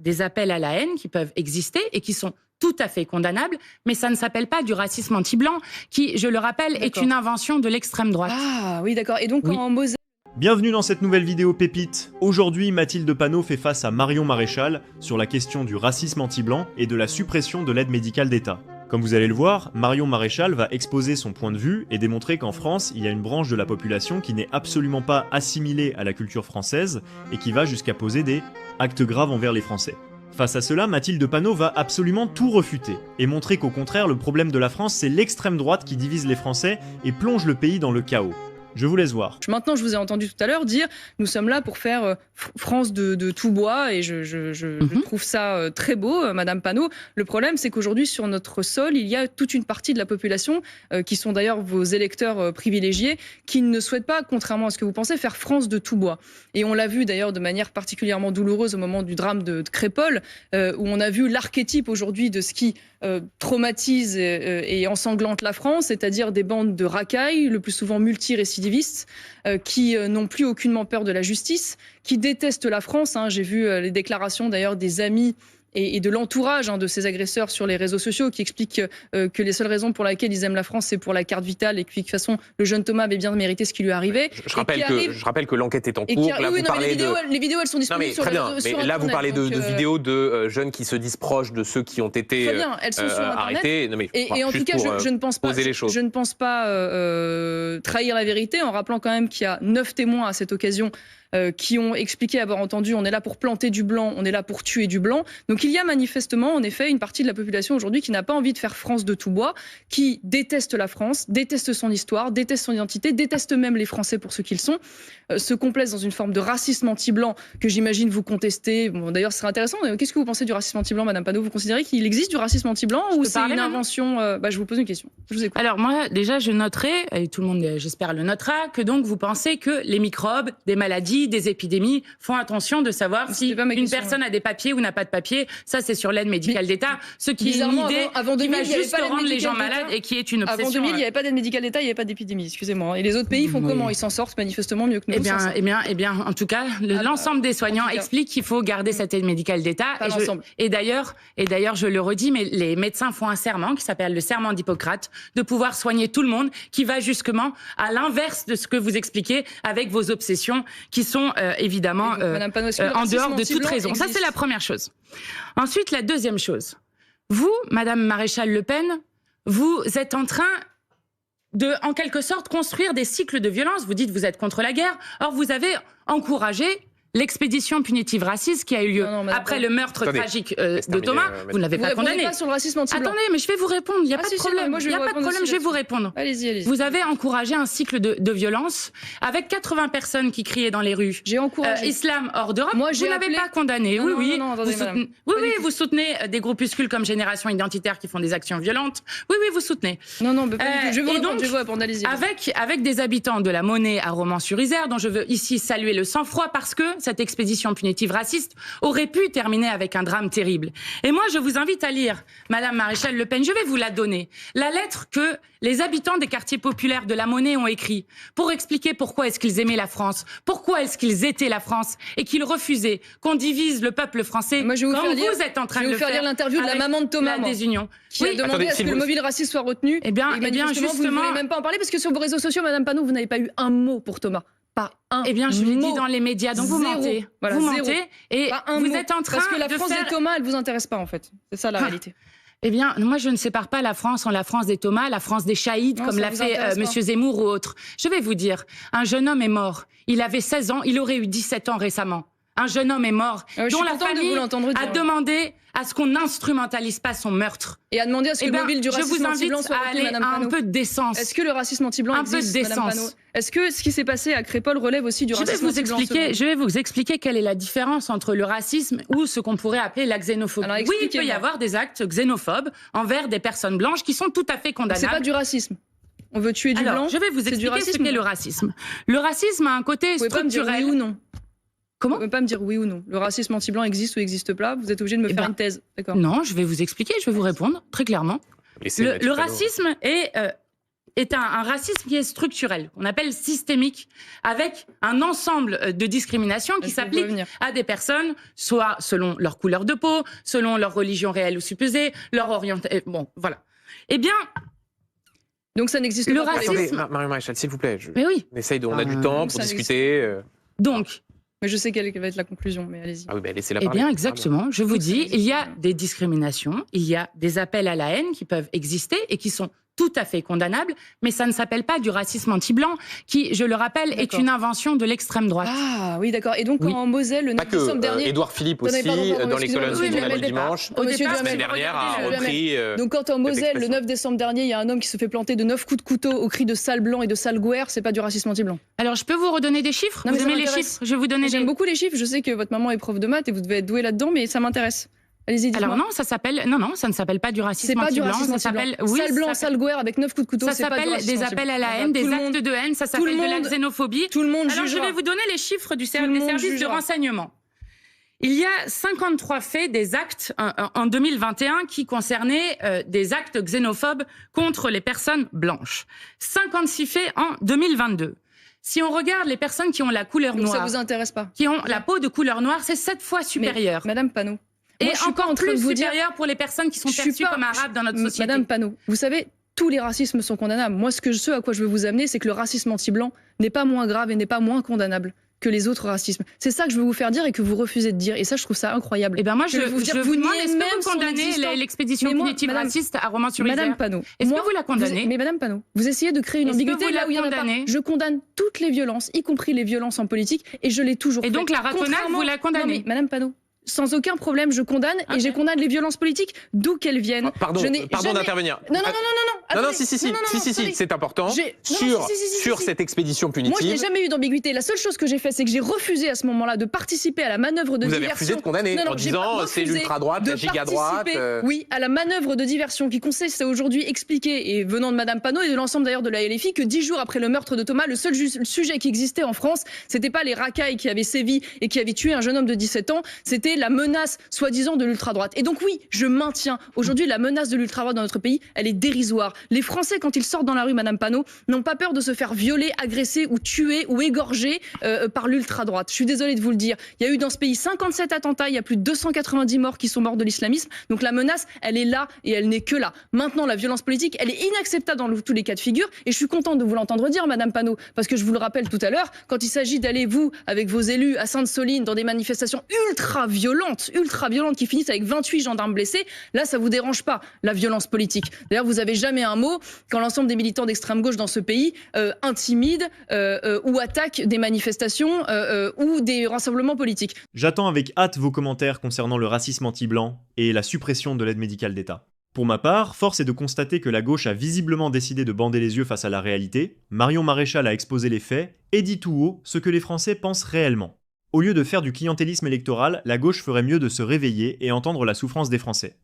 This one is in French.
des appels à la haine qui peuvent exister et qui sont tout à fait condamnables, mais ça ne s'appelle pas du racisme anti-blanc, qui, je le rappelle, est une invention de l'extrême droite. Ah oui, d'accord. Et donc, en Moselle... Bienvenue dans cette nouvelle vidéo pépite. Aujourd'hui, Mathilde Panot fait face à Marion Maréchal sur la question du racisme anti-blanc et de la suppression de l'aide médicale d'État. Comme vous allez le voir, Marion Maréchal va exposer son point de vue et démontrer qu'en France, il y a une branche de la population qui n'est absolument pas assimilée à la culture française et qui va jusqu'à poser des actes graves envers les Français. Face à cela, Mathilde Panot va absolument tout refuter et montrer qu'au contraire, le problème de la France, c'est l'extrême droite qui divise les Français et plonge le pays dans le chaos. Je vous laisse voir. Maintenant, je vous ai entendu tout à l'heure dire « Nous sommes là pour faire France de tout bois » et je trouve ça très beau, Madame Panot. Le problème, c'est qu'aujourd'hui, sur notre sol, il y a toute une partie de la population, qui sont d'ailleurs vos électeurs privilégiés, qui ne souhaitent pas, contrairement à ce que vous pensez, faire France de tout bois. Et on l'a vu d'ailleurs de manière particulièrement douloureuse au moment du drame de Crépol, où on a vu l'archétype aujourd'hui de ce qui traumatise et ensanglante la France, c'est-à-dire des bandes de racailles, le plus souvent multirécidivistes, qui n'ont plus aucunement peur de la justice, qui détestent la France. J'ai vu les déclarations d'ailleurs des amis et de l'entourage de ces agresseurs sur les réseaux sociaux qui expliquent que les seules raisons pour lesquelles ils aiment la France, c'est pour la carte vitale et que de toute façon, le jeune Thomas avait bien mérité ce qui lui arrivait. Je rappelle que l'enquête est en cours. Là, oui, les vidéos, elles sont disponibles sur Internet. Mais là, vous parlez de vidéos de jeunes qui se disent proches de ceux qui ont été arrêtés. Non, mais, et en tout cas, je ne pense pas trahir la vérité en rappelant quand même qu'il y a 9 témoins à cette occasion qui ont expliqué avoir entendu on est là pour planter du blanc, on est là pour tuer du blanc. Donc il y a manifestement en effet une partie de la population aujourd'hui qui n'a pas envie de faire France de tout bois, qui déteste la France, déteste son histoire, déteste son identité, déteste même les Français pour ce qu'ils sont, se complaisent dans une forme de racisme anti-blanc que j'imagine vous contestez. Bon, d'ailleurs, ce serait intéressant. Qu'est-ce que vous pensez du racisme anti-blanc, Madame Panot? Vous considérez qu'il existe du racisme anti-blanc ou c'est une invention Je vous pose une question. Je vous écoute. Alors moi, déjà, je noterai, et tout le monde, j'espère, le notera, que donc vous pensez que les microbes, des maladies, des épidémies font attention de savoir si une personne a des papiers ou n'a pas de papiers. Ça, c'est sur l'aide médicale d'État. Ce qui est une idée qui va juste rendre les gens malades et qui est une obsession. Avant 2000, il n'y avait pas d'aide médicale d'État, il n'y avait pas d'épidémie, excusez-moi. Et les autres pays font comment? Ils s'en sortent manifestement mieux que nous. Eh bien, en tout cas, l'ensemble des soignants explique qu'il faut garder cette aide médicale d'État. Et d'ailleurs, je le redis, mais les médecins font un serment qui s'appelle le serment d'Hippocrate, de pouvoir soigner tout le monde, qui va justement à l'inverse de ce que vous expliquez avec vos obsessions, qui sont évidemment en dehors de toute raison. Ça, c'est la première chose. Ensuite, la deuxième chose. Vous, Madame Maréchal Le Pen, vous êtes en train de, en quelque sorte, construire des cycles de violence. Vous dites que vous êtes contre la guerre. Or, vous avez encouragé l'expédition punitive raciste qui a eu lieu après le meurtre tragique de Thomas. Vous ne l'avez pas condamné. Pas sur le racisme anti-blanc. Attendez, mais je vais vous répondre. Il n'y a pas de problème. Il n'y a pas de problème, je vais vous répondre. Allez-y. Vous avez encouragé un cycle de violence avec 80 personnes qui criaient dans les rues. J'ai encouragé. Islam hors d'Europe. Vous n'avez pas condamné. Vous soutenez des groupuscules comme Génération Identitaire qui font des actions violentes. Oui, vous soutenez. Non, mais je vais vous répondre. Allez-y. Avec des habitants de la Monnaie à Romans-sur-Isère, dont je veux ici saluer le sang-froid parce que cette expédition punitive raciste aurait pu terminer avec un drame terrible. Et moi, je vous invite à lire, Madame Maréchal Le Pen, je vais vous la donner, la lettre que les habitants des quartiers populaires de la Monnaie ont écrit pour expliquer pourquoi est-ce qu'ils aimaient la France, pourquoi est-ce qu'ils étaient la France et qu'ils refusaient qu'on divise le peuple français. Moi, vous êtes en train de le faire. Je vais vous faire lire l'interview de la maman de Thomas, la désunion, qui a demandé à ce que le mobile raciste soit retenu. Eh bien, justement, vous ne voulez même pas en parler parce que sur vos réseaux sociaux, Madame Panot, vous n'avez pas eu un mot pour Thomas. Pas un Eh bien, je l'ai dit dans les médias, donc vous mentez. Voilà, vous mentez et vous êtes en train parce que la France des Thomas, elle vous intéresse pas en fait. C'est ça la réalité. Eh bien, moi, je ne sépare pas la France en la France des Thomas, la France des Chaïdes, comme l'a fait Monsieur Zemmour ou autre. Je vais vous dire, un jeune homme est mort. Il avait 16 ans, il aurait eu 17 ans récemment. Un jeune homme est mort, dont la famille a demandé à ce qu'on n'instrumentalise pas son meurtre. Et a demandé à ce que le mobile du racisme anti-blanc soit retenu, Madame Panot. Un peu de décence. Est-ce que le racisme anti-blanc existe, Madame Panot? Est-ce que ce qui s'est passé à Crépol relève aussi du racisme anti-blanc? Je vais vous expliquer quelle est la différence entre le racisme ou ce qu'on pourrait appeler la xénophobie. Alors, oui, il peut y avoir des actes xénophobes envers des personnes blanches qui sont tout à fait condamnables. C'est pas du racisme. On veut tuer du blanc. Je vais vous expliquer ce qu'est le racisme. Le racisme a un côté structurel. Oui ou non? Comment? Vous ne pouvez pas me dire oui ou non. Le racisme anti-blanc existe ou n'existe pas. Vous êtes obligé de me faire une thèse. D'accord. Non, je vais vous expliquer, je vais vous répondre très clairement. Le racisme est est un racisme qui est structurel, qu'on appelle systémique, avec un ensemble de discriminations qui s'appliquent à des personnes, soit selon leur couleur de peau, selon leur religion réelle ou supposée, leur orientation. Bon, voilà. Eh bien, donc ça n'existe pas. Le racisme. Attendez, Marion Maréchal, s'il vous plaît. Mais oui. On a du temps pour discuter. Donc. Mais je sais quelle va être la conclusion, mais allez-y. Ah oui, ben laissez-la parler. Eh bien, exactement. Je vous dis, il y a des discriminations, il y a des appels à la haine qui peuvent exister et qui sont tout à fait condamnables, mais ça ne s'appelle pas du racisme anti-blanc, qui, je le rappelle, est une invention de l'extrême droite. Ah oui, d'accord. Et donc, en Moselle, le 9 décembre dernier... Édouard Philippe aussi, dans les colonnes du Journal du Dimanche, la semaine dernière, a repris... Donc, quand en Moselle, le 9 décembre dernier, il y a un homme qui se fait planter de 9 coups de couteau au cri de sale blanc et de sale gouère, c'est pas du racisme anti-blanc? Alors, je peux vous redonner des chiffres? Vous aimez les chiffres? Je vais vous donner J'aime beaucoup les chiffres. Je sais que votre maman est prof de maths et vous devez être doué là-dedans, mais ça m'intéresse. Allez-y, dites-moi. Alors non, ça ne s'appelle pas du racisme anti-blanc. Ça s'appelle sale blanc, sale gouère avec 9 coups de couteau. Ça s'appelle des appels à la haine, des actes de haine. Ça s'appelle de la xénophobie. Tout le monde Alors je vais vous donner les chiffres des services de renseignement. Il y a 53 faits des actes en 2021 qui concernaient des actes xénophobes contre les personnes blanches. 56 faits en 2022. Si on regarde les personnes qui ont la couleur noire, ça vous intéresse pas. Qui ont la peau de couleur noire, c'est 7 fois supérieur. Mais, Madame Panot. Et encore plus supérieur pour les personnes qui sont perçues comme arabes dans notre société. Madame Panot, vous savez, tous les racismes sont condamnables. Moi, ce à quoi je veux vous amener, c'est que le racisme anti-blanc n'est pas moins grave et n'est pas moins condamnable que les autres racismes. C'est ça que je veux vous faire dire et que vous refusez de dire. Et ça, je trouve ça incroyable. Eh ben moi, je vous demande, est-ce que vous condamnez l'expédition punitive raciste à Romans-sur-Isère? Madame Panot. Est-ce que vous la condamnez? Mais Madame Panot, vous essayez de créer une ambiguïté là où il y en a pas. Je condamne toutes les violences, y compris les violences en politique, et je l'ai toujours fait. Et donc la ratonnade, vous la condamnez? Non, mais Madame Panot, sans aucun problème, je condamne et je condamne les violences politiques d'où qu'elles viennent. Pardon d'intervenir. Non, c'est important. Sur cette expédition punitive. Moi, je n'ai jamais eu d'ambiguïté. La seule chose que j'ai fait, c'est que j'ai refusé à ce moment-là de participer à la manœuvre de diversion. Vous avez refusé de condamner en disant c'est l'ultra-droite, la giga-droite. Oui, à la manœuvre de diversion qui consiste à aujourd'hui expliquer, et venant de Madame Panot et de l'ensemble d'ailleurs de la LFI, que 10 jours après le meurtre de Thomas, le seul sujet qui existait en France, c'était pas les racailles qui avaient sévi et qui avaient tué un jeune homme de 17 ans, c'était la menace soi-disant de l'ultra-droite. Et donc oui, je maintiens, aujourd'hui la menace de l'ultra-droite dans notre pays, elle est dérisoire. Les Français, quand ils sortent dans la rue, Madame Panot, n'ont pas peur de se faire violer, agresser ou tuer ou égorger par l'ultra-droite. Je suis désolée de vous le dire. Il y a eu dans ce pays 57 attentats, il y a plus de 290 morts qui sont morts de l'islamisme. Donc la menace, elle est là et elle n'est que là. Maintenant, la violence politique, elle est inacceptable dans tous les cas de figure. Et je suis contente de vous l'entendre dire, Madame Panot, parce que je vous le rappelle tout à l'heure, quand il s'agit d'aller, vous, avec vos élus à Sainte-Soline, dans des manifestations ultra-violentes qui finissent avec 28 gendarmes blessés, là, ça vous dérange pas, la violence politique. D'ailleurs, vous avez jamais un mot quand l'ensemble des militants d'extrême gauche dans ce pays intimident ou attaquent des manifestations ou des rassemblements politiques. J'attends avec hâte vos commentaires concernant le racisme anti-blanc et la suppression de l'aide médicale d'État. Pour ma part, force est de constater que la gauche a visiblement décidé de bander les yeux face à la réalité, Marion Maréchal a exposé les faits et dit tout haut ce que les Français pensent réellement. Au lieu de faire du clientélisme électoral, la gauche ferait mieux de se réveiller et entendre la souffrance des Français.